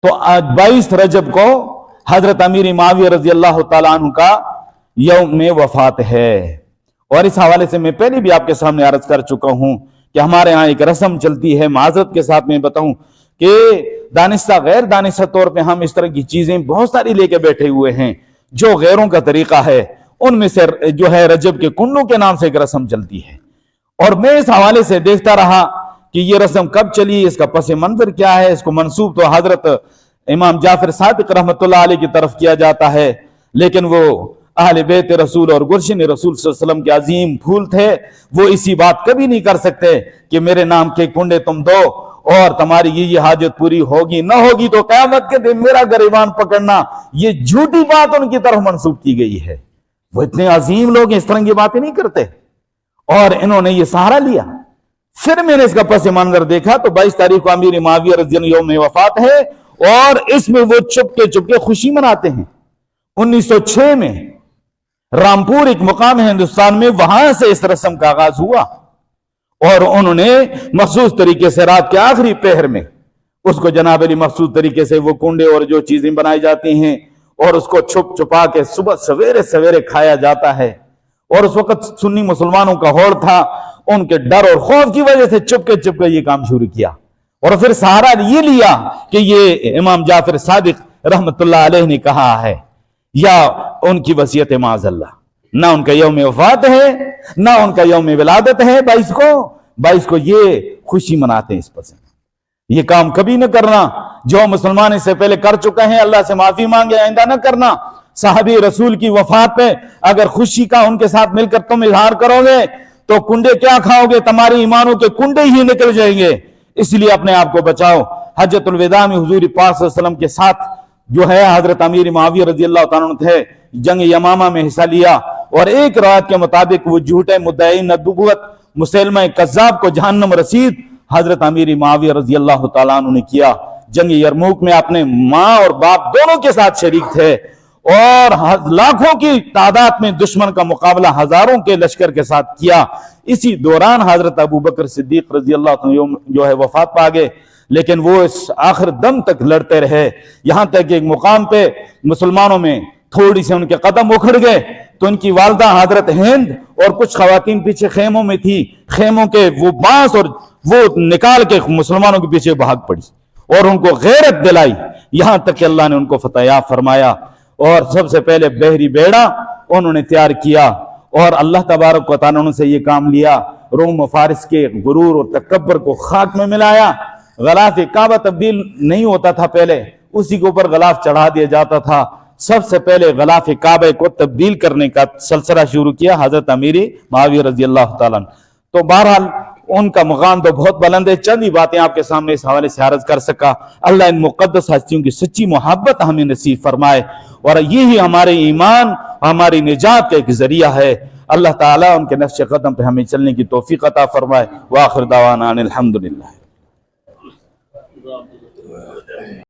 تو آج 22 رجب کو حضرت امیر معاویہ رضی اللہ تعالیٰ عنہ کا یوم وفات ہے۔ اور اس حوالے سے میں پہلے بھی آپ کے سامنے عرض کر چکا ہوں کہ ہمارے ہاں ایک رسم چلتی ہے، معذرت کے ساتھ میں بتاؤں کہ دانستہ غیر دانستہ طور پہ ہم اس طرح کی چیزیں بہت ساری لے کے بیٹھے ہوئے ہیں جو غیروں کا طریقہ ہے۔ ان میں سے جو ہے رجب کے کنڈوں کے نام سے ایک رسم چلتی ہے، اور میں اس حوالے سے دیکھتا رہا کہ یہ رسم کب چلی، اس کا پس منظر کیا ہے۔ اس کو منسوب تو حضرت امام جعفر صادق رحمۃ اللہ علیہ کی طرف کیا جاتا ہے، لیکن وہ اہل بیت رسول اور گلشن رسول صلی اللہ علیہ وسلم کے عظیم پھول تھے، وہ اسی بات کبھی نہیں کر سکتے کہ میرے نام کے کنڈے تم دو اور تمہاری یہ حاجت پوری ہوگی نہ ہوگی تو قیامت کے دن میرا گریبان پکڑنا۔ یہ جھوٹی بات ان کی طرف منسوب کی گئی ہے۔ وہ اتنے عظیم لوگ اس طرح کی باتیں نہیں کرتے، اور انہوں نے یہ سہارا لیا۔ پھر میں نے اس کا پس منظر دیکھا تو 22 تاریخ کو امیر معاویہ رضی اللہ عنہ یوم وفات ہے، اور اس میں وہ چپکے خوشی مناتے ہیں۔ 1906 میں رامپور ایک مقام ہے ہندوستان میں، وہاں سے اس رسم کا آغاز ہوا، اور انہوں نے مخصوص طریقے سے رات کے آخری پہر میں اس کو جناب علی مخصوص طریقے سے وہ کنڈے اور جو چیزیں بنائی جاتی ہیں، اور اس کو چھپ چھپا کے صبح سویرے سویرے کھایا جاتا ہے۔ اور اس وقت سنی مسلمانوں کا ہوڑ تھا، ان کے ڈر اور خوف کی وجہ سے چپکے یہ کام شروع کیا، اور پھر سہارا یہ لیا کہ یہ امام جعفر صادق رحمت اللہ علیہ نے کہا ہے، یا ان کی وصیت معاذ اللہ۔ نہ ان کا یوم وفات ہے، نہ ان کا یوم ولادت ہے 22 کو یہ خوشی مناتے ہیں۔ اس پر یہ کام کبھی نہ کرنا، جو مسلمان اس سے پہلے کر چکے ہیں اللہ سے معافی مانگے، آئندہ نہ کرنا۔ صحابی رسول کی وفات پہ اگر خوشی کا ان کے ساتھ مل کر تم اظہار کرو گے تو کنڈے کیا کھاؤ گے، تمہاری ایمانوں کے کنڈے ہی نکل جائیں گے۔ اس لیے اپنے آپ کو بچاؤ۔ حجۃ الوداع میں حضور پاک صلی اللہ علیہ وسلم کے ساتھ جو ہے حضرت امیر معاویہ رضی اللہ تعالیٰ عنہ تھے، جنگ یمامہ میں حصہ لیا، اور ایک روایت کے مطابق وہ جھوٹے مدعی نبوت مسیلمہ کذاب کو جہنم رسید حضرت امیر معاویہ رضی اللہ تعالیٰ عنہ نے کیا۔ جنگ یرموک میں اپنے ماں اور باپ دونوں کے ساتھ شریک تھے، اور لاکھوں کی تعداد میں دشمن کا مقابلہ ہزاروں کے لشکر کے ساتھ کیا۔ اسی دوران حضرت ابوبکر صدیق رضی اللہ عنہ جو ہے وفات پا گئے، لیکن وہ اس آخر دم تک لڑتے رہے، یہاں تک کہ ایک مقام پہ مسلمانوں میں تھوڑی سے ان کے قدم اکھڑ گئے تو ان کی والدہ حضرت ہند اور کچھ خواتین پیچھے خیموں میں تھی، خیموں کے وہ بانس اور وہ نکال کے مسلمانوں کے پیچھے بھاگ پڑی اور ان کو غیرت دلائی، یہاں تک کہ اللہ نے ان کو فتح یاب فرمایا۔ اور سب سے پہلے بحری بیڑا انہوں نے تیار کیا، اور اللہ تبارک و تعالیٰ نے سے یہ کام لیا، روم و فارس کے غرور اور تکبر کو خاک میں ملایا۔ غلاف کعبہ تبدیل نہیں ہوتا تھا پہلے، اسی کے اوپر غلاف چڑھا دیا جاتا تھا۔ سب سے پہلے غلاف کعبہ کو تبدیل کرنے کا سلسلہ شروع کیا حضرت امیر معاویہ رضی اللہ تعالیٰ عنہ۔ تو بہرحال ان کا مقام تو بہت بلند ہے، چند ہی باتیں آپ کے سامنے اس حوالے سے عرض کر سکا۔ اللہ ان مقدس ہستیوں کی سچی محبت ہمیں نصیب فرمائے، اور یہی ہمارے ایمان، ہماری نجات کا ایک ذریعہ ہے۔ اللہ تعالیٰ ان کے نقش قدم پہ ہمیں چلنے کی توفیق عطا فرمائے۔ وآخر دعوانا ان الحمدللہ۔